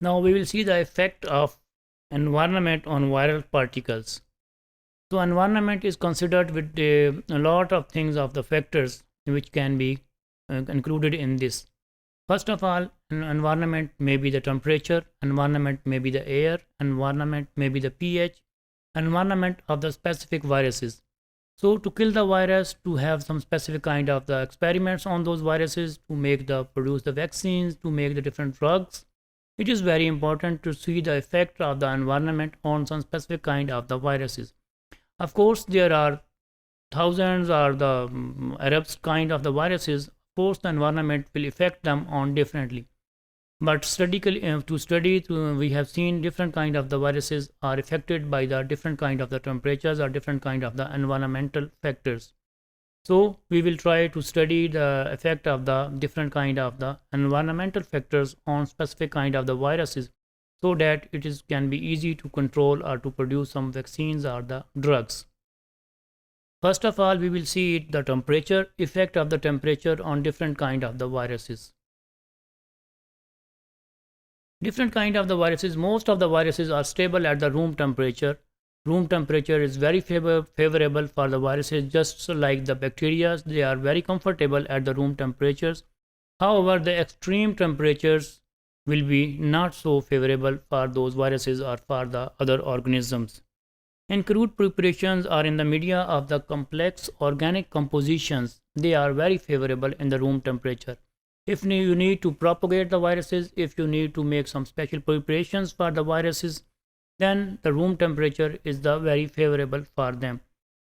Now we will see the effect of environment on viral particles. So environment is considered with a lot of things of the factors which can be included in this. First of all, an environment may be the temperature, environment may be the air, environment may be the pH, environment of the specific viruses. So to kill the virus, to have some specific kind of the experiments on those viruses, to make the produce the vaccines, to make the different drugs, it is very important to see the effect of the environment on some specific kind of the viruses. Of course, there are thousands or the Arabs kind of the viruses. Of course, the environment will affect them on differently. But we have seen different kind of the viruses are affected by the different kind of the temperatures or different kind of the environmental factors. So we will try to study the effect of the different kind of the environmental factors on specific kind of the viruses, so that it is can be easy to control or to produce some vaccines or the drugs. First of all, we will see the temperature effect of the temperature on different kind of the viruses. Different kind of the viruses, most of the viruses are stable at the room temperature. Room temperature is very favorable for the viruses, just like the bacteria. They are very comfortable at the room temperatures. However, the extreme temperatures will be not so favorable for those viruses or for the other organisms. And crude preparations are in the media of the complex organic compositions. They are very favorable in the room temperature. If you need to propagate the viruses, if you need to make some special preparations for the viruses, then the room temperature is the very favorable for them.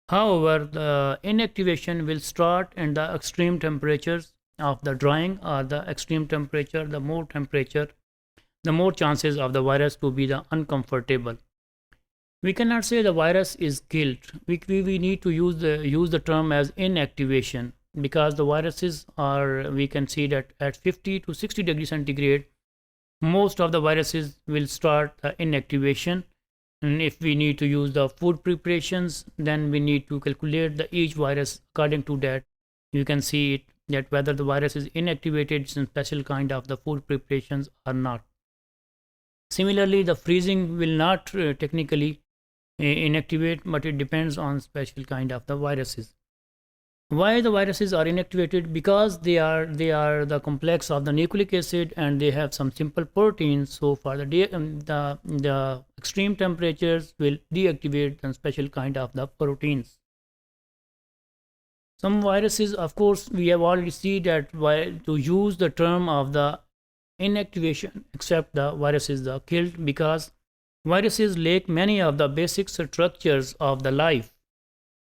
However, the inactivation will start in the extreme temperatures of the drying, or the extreme temperature, the more temperature, the more chances of the virus to be the uncomfortable. We cannot say the virus is killed. We need to use the term as inactivation, because the viruses are, we can see that at 50 to 60 degrees centigrade, most of the viruses will start inactivation. And if we need to use the food preparations, then we need to calculate the each virus according to that. You can see it that whether the virus is inactivated in special kind of the food preparations or not. Similarly, the freezing will not technically inactivate, but it depends on special kind of the viruses. Why the viruses are inactivated? Because they are the complex of the nucleic acid, and they have some simple proteins. So for the extreme temperatures will deactivate some special kind of the proteins. Some viruses, of course, we have already seen that while to use the term of the inactivation, except the viruses are killed, because viruses lack many of the basic structures of the life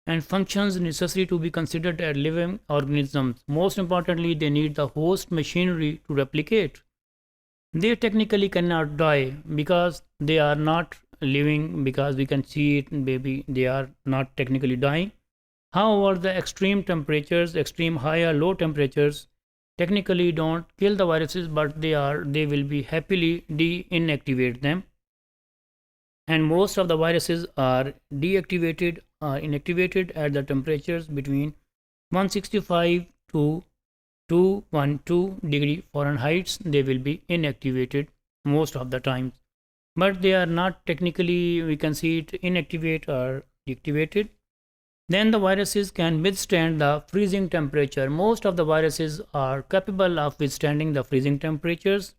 and functions necessary to be considered as living organisms. Most importantly, they need the host machinery to replicate. They technically cannot die because they are not living, because we can see it, maybe they are not technically dying. However, the extreme temperatures, extreme high or low temperatures, technically don't kill the viruses, but they will be happily inactivate them. And most of the viruses are deactivated or inactivated at the temperatures between 165 to 212 degree Fahrenheit. They will be inactivated most of the times, but they are not technically, we can see it, inactivate or deactivated. Then the viruses can withstand the freezing temperature. Most of the viruses are capable of withstanding the freezing temperatures.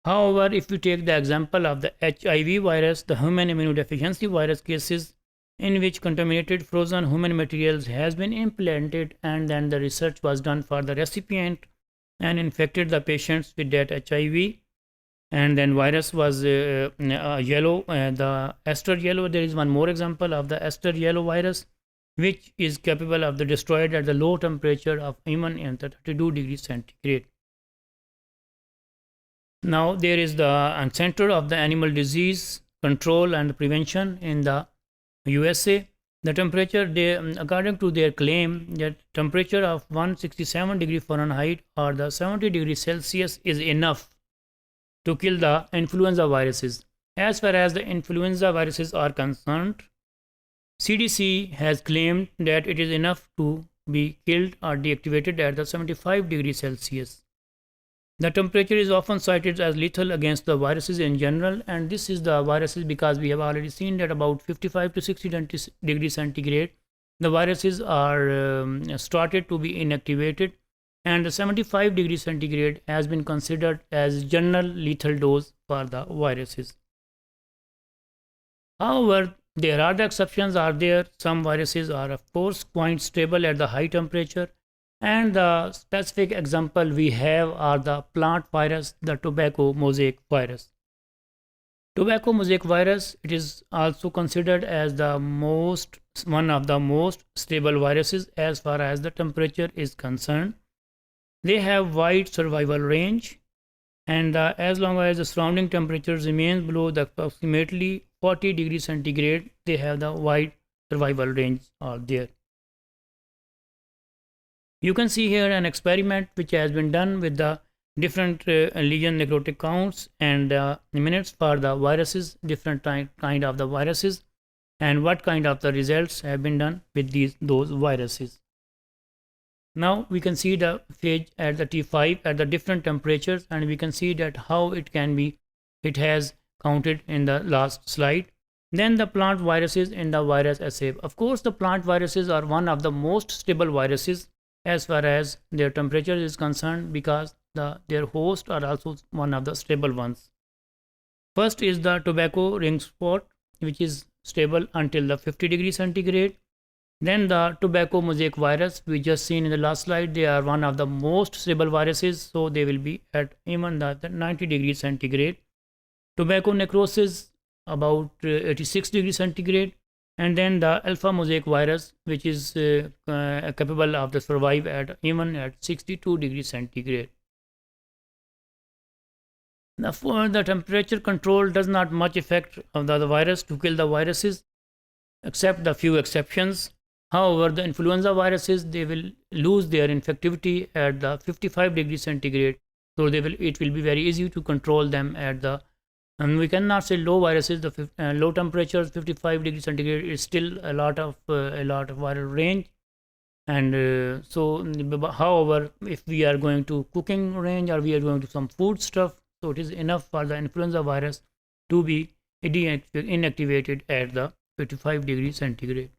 However, if you take the example of the HIV virus, the human immunodeficiency virus cases, in which contaminated frozen human materials has been implanted, and then the research was done for the recipient and infected the patients with that HIV, and then virus was yellow, the Ester yellow. There is one more example of the Ester yellow virus, which is capable of the destroyed at the low temperature of even 32 degrees centigrade. Now there is the Center of the Animal Disease Control and Prevention in the USA. The temperature, according to their claim, that temperature of 167 degree Fahrenheit or the 70 degrees Celsius is enough to kill the influenza viruses. As far as the influenza viruses are concerned, CDC has claimed that it is enough to be killed or deactivated at the 75 degrees Celsius. The temperature is often cited as lethal against the viruses in general, and this is the viruses because we have already seen that about 55 to 60 degrees centigrade, the viruses are started to be inactivated, and the 75 degrees centigrade has been considered as general lethal dose for the viruses. However, there are the exceptions are there. Some viruses are of course quite stable at the high temperature, and the specific example we have are the plant virus, the tobacco mosaic virus. Tobacco mosaic virus, it is also considered as one of the most stable viruses as far as the temperature is concerned. They have wide survival range, and as long as the surrounding temperature remains below the approximately 40 degrees centigrade, they have the wide survival range are there. You can see here an experiment which has been done with the different lesion necrotic counts and minutes for the viruses, different kind of the viruses, and what kind of the results have been done with those viruses. Now we can see the phage at the T5 at the different temperatures, and we can see that how it has counted in the last slide. Then the plant viruses in the virus assay. Of course, the plant viruses are one of the most stable viruses as far as their temperature is concerned, because their hosts are also one of the stable ones. First is the tobacco ring spot, which is stable until the 50 degrees centigrade. Then the tobacco mosaic virus, we just seen in the last slide, they are one of the most stable viruses, so they will be at even the 90 degrees centigrade. Tobacco necrosis about 86 degrees centigrade, and then the alpha mosaic virus, which is capable of the survive at even at 62 degrees centigrade. Now, for the temperature control does not much affect of the virus to kill the viruses, except the few exceptions. However, the influenza viruses, they will lose their infectivity at the 55 degrees centigrade, so it will be very easy to control them at the, and we cannot say low viruses, the low temperatures 55 degrees centigrade is still a lot of viral range, and so however, if we are going to cooking range or we are going to some food stuff, so it is enough for the influenza virus to be inactivated at the 55 degrees centigrade.